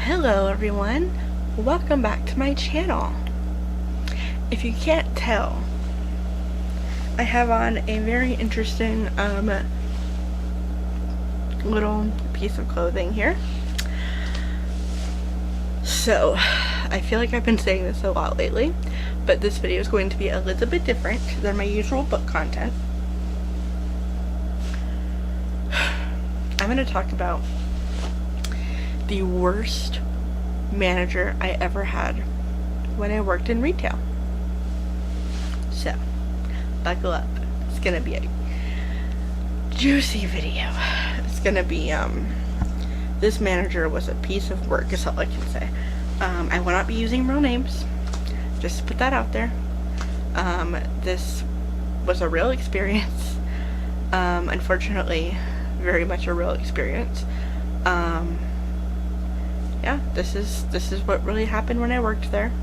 Hello everyone, welcome back to my channel. If you can't tell, I have on a very interesting little piece of clothing here. So, I feel like I've been saying this a lot lately, but this video is going to be a little bit different than my usual book content. I'm going to talk about the worst manager I ever had when I worked in retail. So, buckle up. It's gonna be a juicy video. It's gonna be, this manager was a piece of work, is all I can say. I will not be using real names, just to put that out there. This was a real experience. Unfortunately, very much a real experience. Yeah, this is what really happened when I worked there.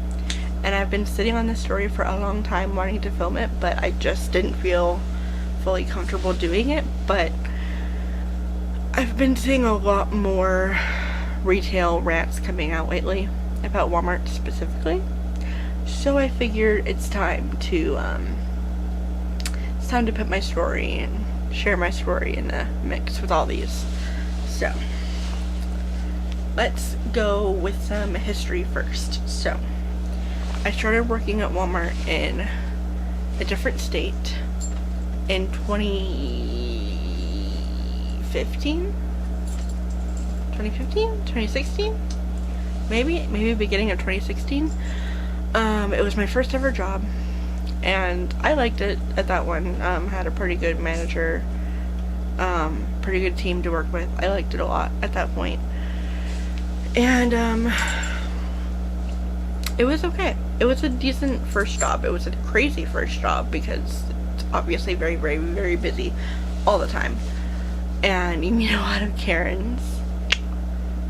And I've been sitting on this story for a long time wanting to film it, but I just didn't feel fully comfortable doing it. But I've been seeing a lot more retail rants coming out lately about Walmart specifically. So I figured it's time to put my story and share my story in the mix with all these. So let's go with some history first. So, I started working at Walmart in a different state in 2015? 2016? Maybe beginning of 2016. It was my first ever job, and I liked it at that one. Had a pretty good manager, pretty good team to work with. I liked it a lot at that point. And, it was okay. It was a decent first job. It was a crazy first job because it's obviously very, very, very busy all the time. And you meet a lot of Karens.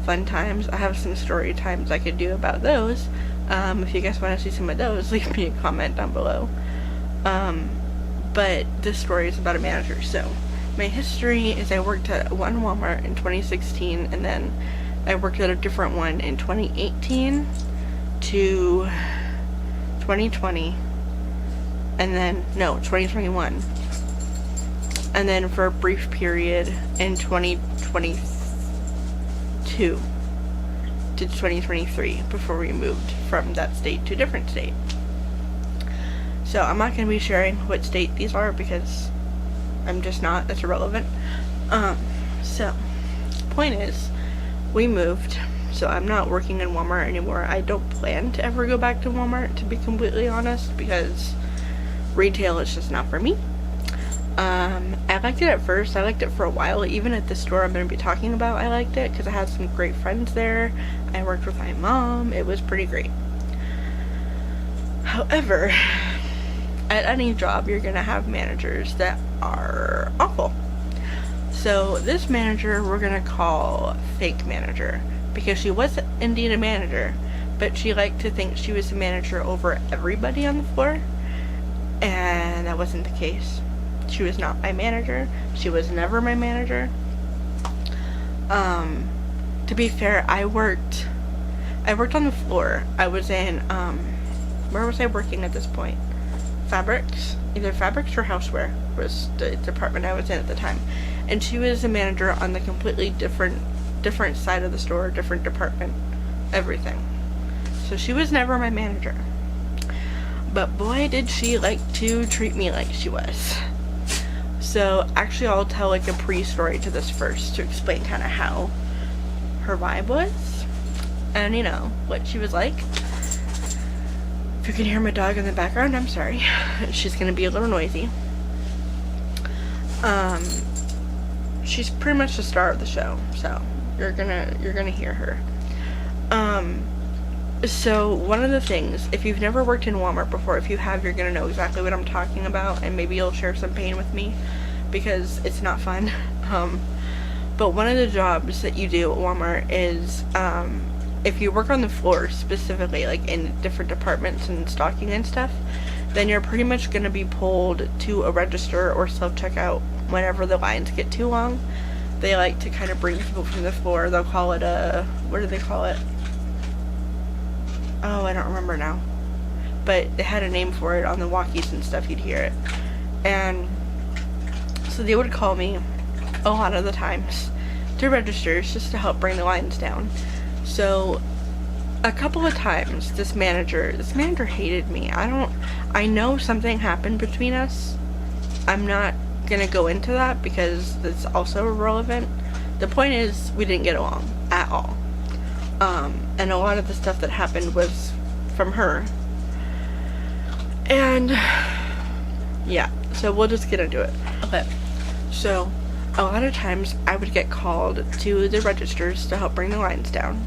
Fun times. I have some story times I could do about those. If you guys want to see some of those, leave me a comment down below. But this story is about a manager. So, my history is I worked at one Walmart in 2016, and then I worked at a different one in 2018 to 2020, and then, no, 2021, and then for a brief period in 2022 to 2023 before we moved from that state to a different state. So I'm not going to be sharing what state these are because I'm just not, that's irrelevant. So, point is, we moved, so I'm not working in Walmart anymore. I don't plan to ever go back to Walmart, to be completely honest, because retail is just not for me. I liked it at first. I liked it for a while. Even at the store I'm going to be talking about, I liked it because I had some great friends there. I worked with my mom. It was pretty great. However, at any job, you're going to have managers that are awful. So this manager we're gonna call fake manager, because she was indeed a manager, but she liked to think she was a manager over everybody on the floor, and that wasn't the case. She was not my manager. She was never my manager. To be fair, I worked on the floor. I was in, where was I working at this point? Fabrics, either fabrics or houseware was the department I was in at the time, and she was a manager on the completely different side of the store, different department, everything. So she was never my manager, but boy did she like to treat me like she was. So actually I'll tell like a pre-story to this first to explain kind of how her vibe was and you know what she was like. If you can hear my dog in the background, I'm sorry. She's gonna be a little noisy. She's pretty much the star of the show, so you're gonna hear her. So one of the things, if you've never worked in Walmart before, if you have, you're gonna know exactly what I'm talking about, and maybe you'll share some pain with me because it's not fun. But one of the jobs that you do at Walmart is, if you work on the floor specifically, like in different departments and stocking and stuff, then you're pretty much going to be pulled to a register or self-checkout whenever the lines get too long. They like to kind of bring people from the floor. They'll call it a, what do they call it? oh, I don't remember now, but they had a name for it on the walkies and stuff. You'd hear it. And so they would call me a lot of the times to registers just to help bring the lines down. So a couple of times this manager hated me. I know something happened between us. I'm not gonna go into that because that's also irrelevant. The point is, we didn't get along at all. And a lot of the stuff that happened was from her. And yeah, so we'll just get into it. Okay, so a lot of times I would get called to the registers to help bring the lines down.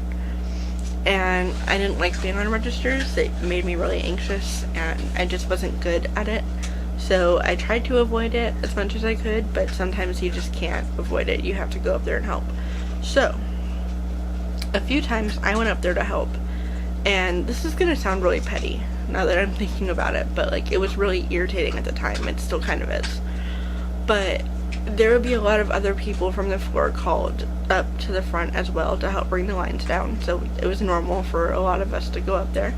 And I didn't like being on registers. It made me really anxious and I just wasn't good at it. So I tried to avoid it as much as I could, but sometimes you just can't avoid it. You have to go up there and help. So a few times I went up there to help, and this is gonna sound really petty now that I'm thinking about it, but like, it was really irritating at the time. It still kind of is. But there would be a lot of other people from the floor called up to the front as well to help bring the lines down, so it was normal for a lot of us to go up there.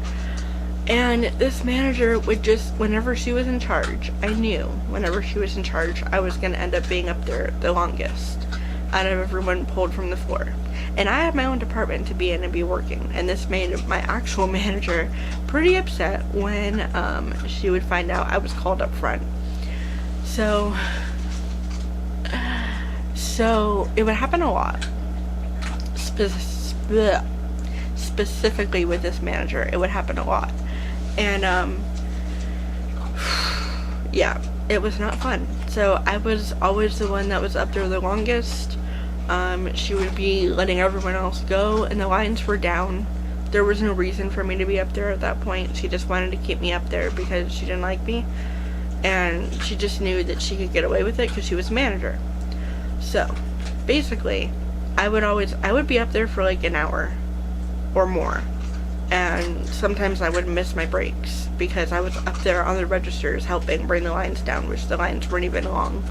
And this manager would just, whenever she was in charge, I knew whenever she was in charge I was going to end up being up there the longest out of everyone pulled from the floor. And I had my own department to be in and be working, and this made my actual manager pretty upset when she would find out I was called up front. So it would happen a lot. Specifically with this manager, it would happen a lot. And yeah, it was not fun. So I was always the one that was up there the longest. She would be letting everyone else go, and the lines were down. There was no reason for me to be up there at that point. She just wanted to keep me up there because she didn't like me, and she just knew that she could get away with it because she was manager. So basically, I would be up there for like an hour or more, and sometimes I would miss my breaks because I was up there on the registers helping bring the lines down, which the lines weren't even long.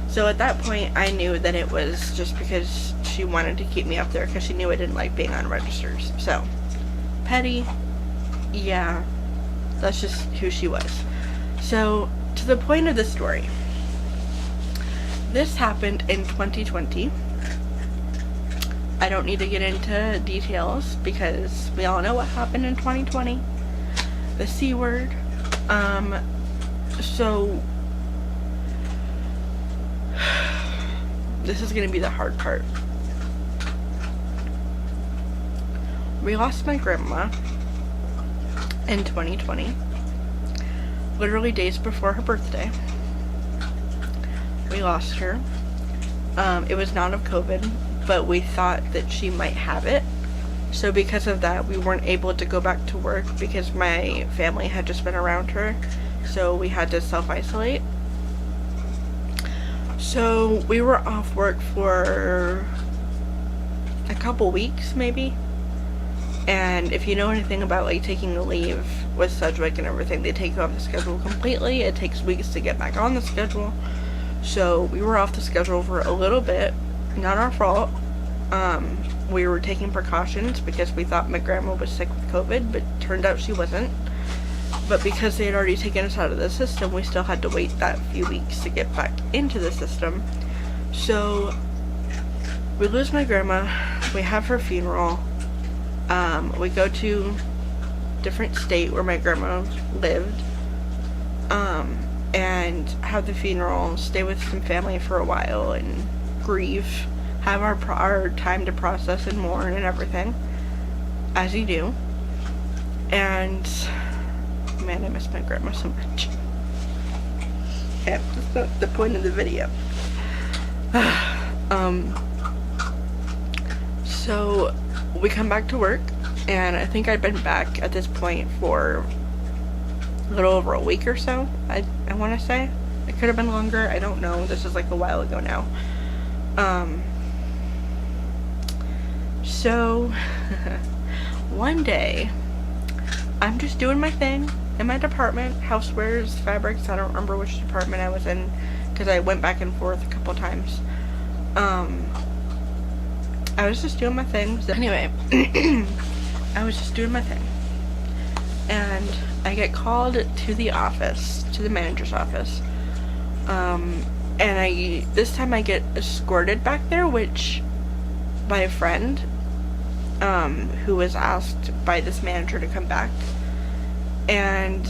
So at that point I knew that it was just because she wanted to keep me up there because she knew I didn't like being on registers. So petty, yeah, that's just who she was. So to the point of the story, this happened in 2020. I don't need to get into details because we all know what happened in 2020. The C word. So this is gonna be the hard part. We lost my grandma in 2020, literally days before her birthday. We lost her. It was not of COVID, but we thought that she might have it. So because of that, we weren't able to go back to work because my family had just been around her. So we had to self-isolate. So we were off work for a couple weeks maybe. And if you know anything about like taking a leave with Sedgwick and everything, they take you off the schedule completely. It takes weeks to get back on the schedule. So we were off the schedule for a little bit. Not our fault. We were taking precautions because we thought my grandma was sick with COVID, but turned out she wasn't. But because they had already taken us out of the system, we still had to wait that few weeks to get back into the system. So we lose my grandma, we have her funeral, we go to different state where my grandma lived, and have the funeral, stay with some family for a while and grieve, have our time to process and mourn and everything, as you do. And man, I miss my grandma so much. Okay, that's not the point of the video. So we come back to work, and I think I'd been back at this point for a little over a week or so. I want to say it could have been longer. I don't know. This is like a while ago now. So one day I'm just doing my thing in my department, housewares, fabrics. I don't remember which department I was in because I went back and forth a couple times. I was just doing my things. Anyway, I was just doing my thing. and I get called to the office, to the manager's office. And this time I get escorted back there, which by a friend, who was asked by this manager to come back. And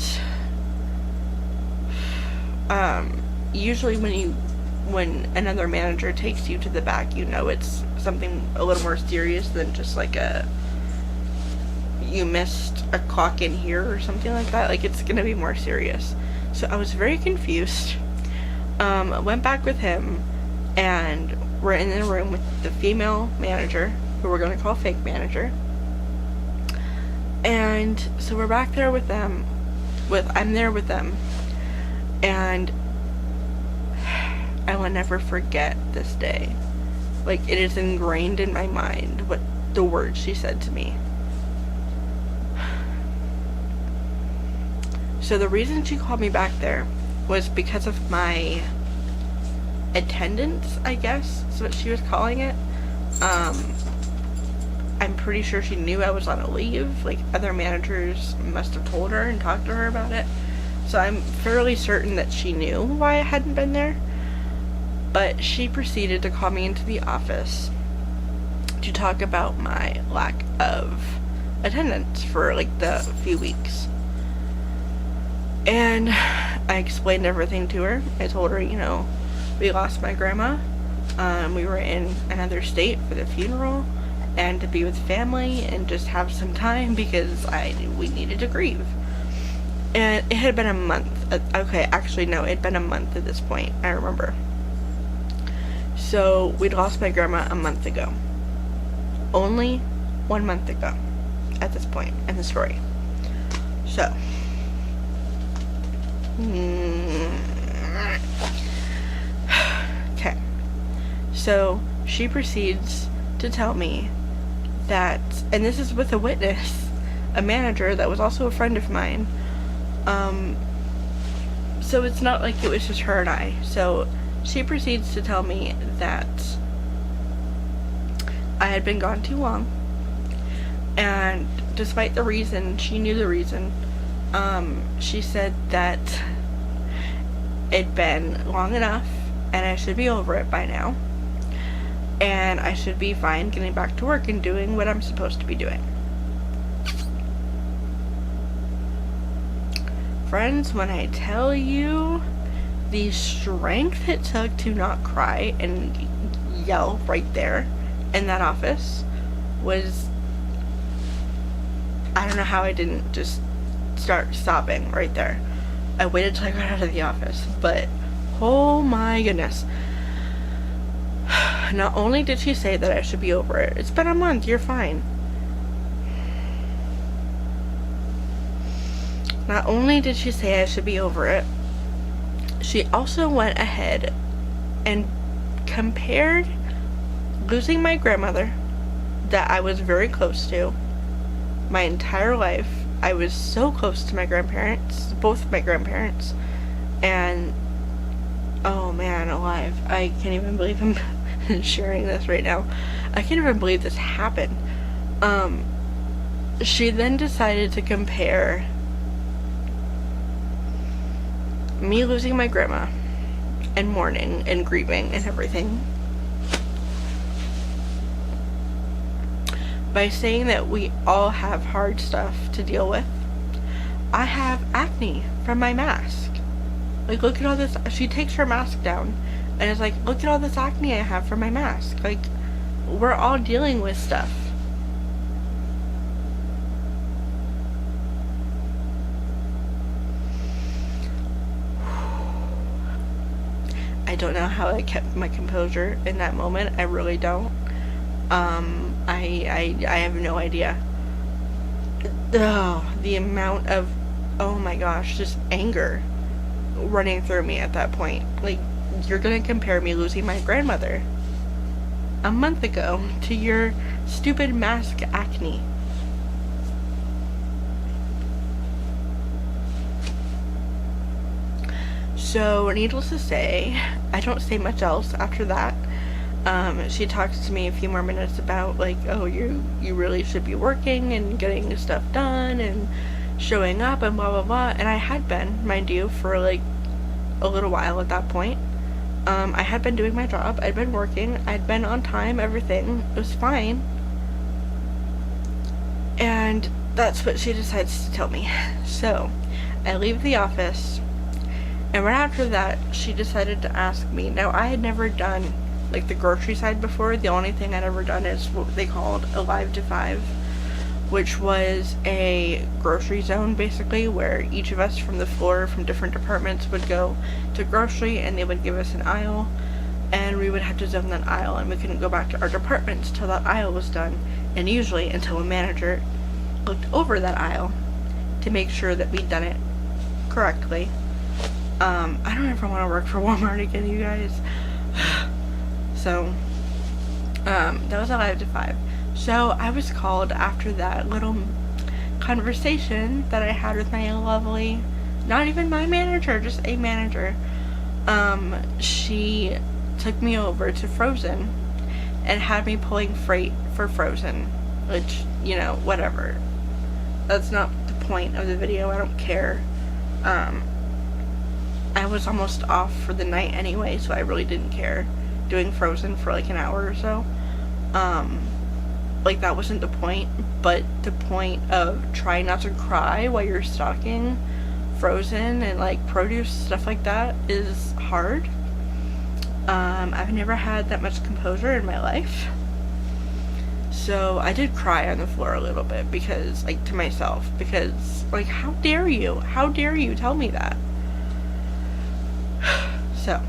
usually when another manager takes you to the back, you know it's something a little more serious than just like you missed a clock in here or something like that. Like, it's gonna be more serious. So I was very confused. Went back with him, and we're in the room with the female manager, who we're gonna call fake manager. And so we're back there with them. I'm there with them, and I will never forget this day. Like, it is ingrained in my mind what the words she said to me. So the reason she called me back there was because of my attendance, I guess is what she was calling it. I'm pretty sure she knew I was on a leave. Like, other managers must have told her and talked to her about it. So I'm fairly certain that she knew why I hadn't been there. But she proceeded to call me into the office to talk about my lack of attendance for like the few weeks. And I explained everything to her. I told her, we lost my grandma. We were in another state for the funeral, and to be with family and just have some time because we needed to grieve. And it had been a month. Okay, actually no, it had been a month at this point, I remember. So we'd lost my grandma a month ago. Only 1 month ago at this point in the story. So okay. So she proceeds to tell me that, and this is with a witness, a manager that was also a friend of mine. So it's not like it was just her and I. So she proceeds to tell me that I had been gone too long, and despite the reason, she knew the reason. She said that it'd been long enough and I should be over it by now, and I should be fine getting back to work and doing what I'm supposed to be doing. Friends, when I tell you the strength it took to not cry and yell right there in that office was, I don't know how I didn't just start sobbing right there. I waited till I got out of the office, but oh my goodness. Not only did she say that I should be over it, it's been a month, you're fine. Not only did she say I should be over it, she also went ahead and compared losing my grandmother, that I was very close to my entire life. I was so close to my grandparents, both of my grandparents, and oh man, alive. I can't even believe I'm sharing this right now. I can't even believe this happened. She then decided to compare me losing my grandma and mourning and grieving and everything by saying that we all have hard stuff to deal with. I have acne from my mask. Like, look at all this. She takes her mask down and is like, look at all this acne I have from my mask. Like, we're all dealing with stuff. I don't know how I kept my composure in that moment. I really don't. I have no idea. Oh, the amount of, oh my gosh, just anger running through me at that point. Like, you're gonna compare me losing my grandmother a month ago to your stupid mask acne. So, needless to say, I don't say much else after that. She talks to me a few more minutes about, like, oh, you really should be working and getting stuff done, and showing up and blah blah blah, and I had been, mind you, for like a little while at that point. I had been doing my job, I'd been working, I'd been on time, everything, it was fine. And that's what she decides to tell me. So, I leave the office, and right after that, she decided to ask me. Now, I had never done, like, the grocery side before. The only thing I'd ever done is what they called a Live to 5, which was a grocery zone, basically, where each of us from the floor, from different departments, would go to grocery, and they would give us an aisle, and we would have to zone that aisle, and we couldn't go back to our departments till that aisle was done, and usually until a manager looked over that aisle to make sure that we'd done it correctly. I don't ever want to work for Walmart again, you guys. So, that was a Live to 5. So, I was called after that little conversation that I had with my lovely, not even my manager, just a manager. She took me over to Frozen and had me pulling freight for Frozen, which, you know, whatever. That's not the point of the video, I don't care. I was almost off for the night anyway, so I really didn't care doing Frozen for like an hour or so. Like, that wasn't the point, but the point of trying not to cry while you're stocking Frozen and like produce, stuff like that, is hard. I've never had that much composure in my life. So I did cry on the floor a little bit, because, like, to myself, because, like, how dare you tell me that? So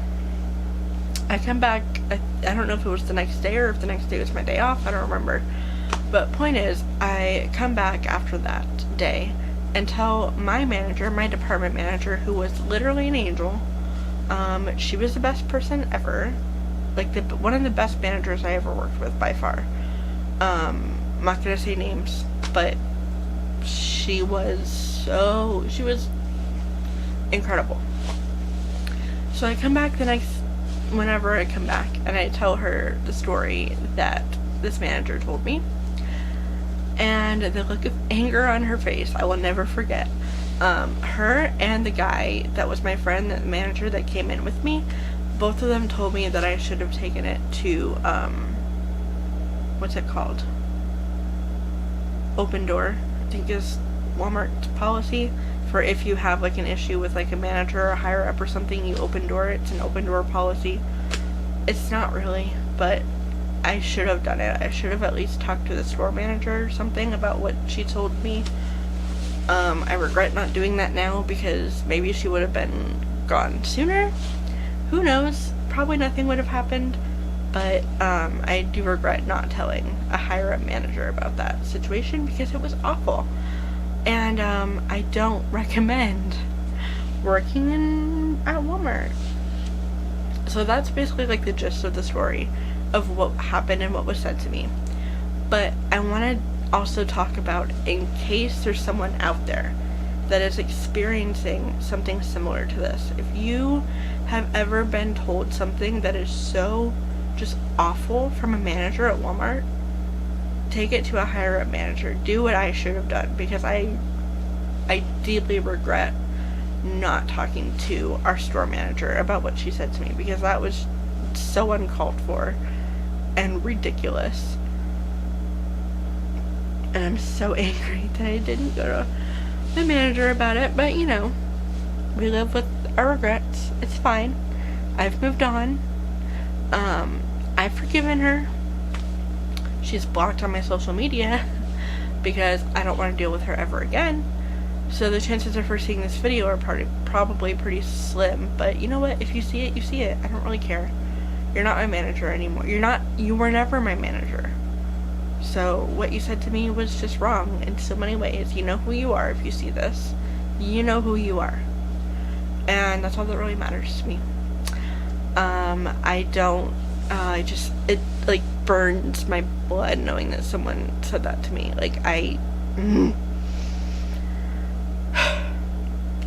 I come back, I don't know if it was the next day or if the next day was my day off, I don't remember. But point is, I come back after that day and tell my manager, my department manager, who was literally an angel. She was the best person ever. Like, one of the best managers I ever worked with, by far. I'm not gonna say names, but she was incredible. So I come back whenever I come back, and I tell her the story that this manager told me. And the look of anger on her face, I will never forget. Her and the guy that was my friend, the manager that came in with me, both of them told me that I should have taken it to, what's it called? Open door, I think is Walmart's policy, for if you have like an issue with like a manager or a higher up or something, you open door it. It's an open door policy. It's not really, but I should have done it. I should have at least talked to the store manager or something about what she told me. I regret not doing that now, because maybe she would have been gone sooner. Who knows? Probably nothing would have happened. But I do regret not telling a higher up manager about that situation, because it was awful. And I don't recommend working at Walmart. So that's basically like the gist of the story of what happened and what was said to me. But I want to also talk about, in case there's someone out there that is experiencing something similar to this. If you have ever been told something that is so just awful from a manager at Walmart, take it to a higher up manager. Do what I should have done, because I deeply regret not talking to our store manager about what she said to me, because that was so uncalled for and ridiculous. And I'm so angry that I didn't go to the manager about it, but you know, we live with our regrets. It's fine. I've moved on. I've forgiven her. She's blocked on my social media because I don't want to deal with her ever again. So the chances of her seeing this video are probably pretty slim. But you know what? If you see it, you see it. I don't really care. You're not my manager anymore. You were never my manager. So what you said to me was just wrong in so many ways. You know who you are if you see this. You know who you are. And that's all that really matters to me. It like burns my blood knowing that someone said that to me. Like,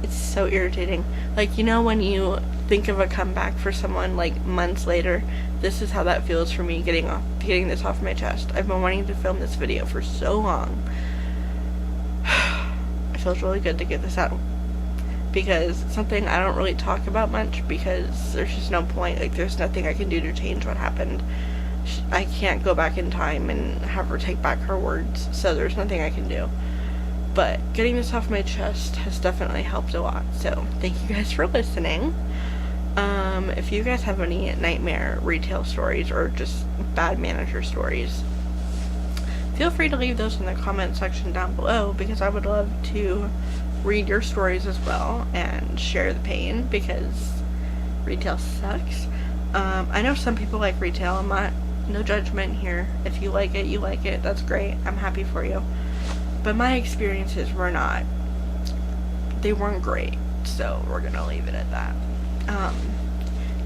it's so irritating. Like, you know when you think of a comeback for someone like months later, this is how that feels for me getting this off my chest. I've been wanting to film this video for so long. I feels really good to get this out, because it's something I don't really talk about much, because there's just no point. Like, there's nothing I can do to change what happened. I can't go back in time and have her take back her words, so there's nothing I can do. But getting this off my chest has definitely helped a lot, so thank you guys for listening. If you guys have any nightmare retail stories or just bad manager stories, feel free to leave those in the comment section down below, because I would love to read your stories as well and share the pain, because retail sucks. I know some people like retail. I'm not, no judgment here. If you like it, you like it. That's great. I'm happy for you. But my experiences were not, they weren't great, so we're gonna leave it at that.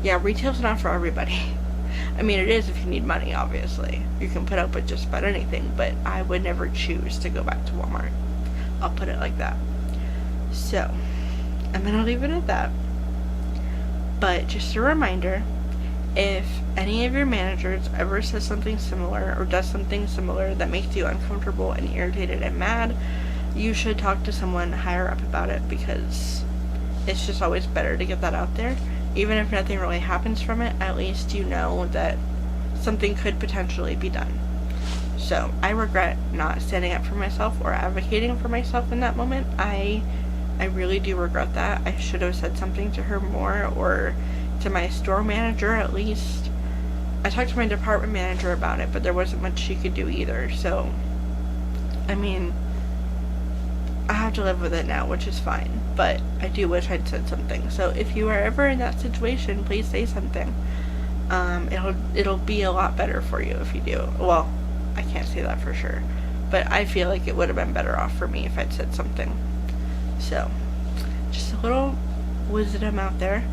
Yeah, retail's not for everybody. I mean, it is if you need money, obviously. You can put up with just about anything, but I would never choose to go back to Walmart. I'll put it like that. So, I'm gonna leave it at that. But just a reminder, if any of your managers ever says something similar or does something similar that makes you uncomfortable and irritated and mad, you should talk to someone higher up about it, because it's just always better to get that out there. Even if nothing really happens from it, at least you know that something could potentially be done. So, I regret not standing up for myself or advocating for myself in that moment. I really do regret that. I should have said something to her more, or to my store manager at least. I talked to my department manager about it, but there wasn't much she could do either. So, I mean, I have to live with it now, which is fine, but I do wish I'd said something. So if you are ever in that situation, please say something. It'll be a lot better for you if you do. Well, I can't say that for sure, but I feel like it would have been better off for me if I'd said something. So, just a little wisdom out there.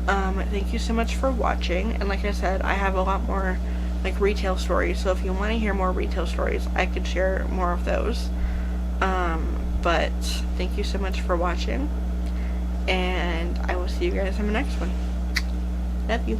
Thank you so much for watching, and like I said, I have a lot more like retail stories, so if you want to hear more retail stories, I could share more of those. But thank you so much for watching, and I will see you guys in the next one. Love you.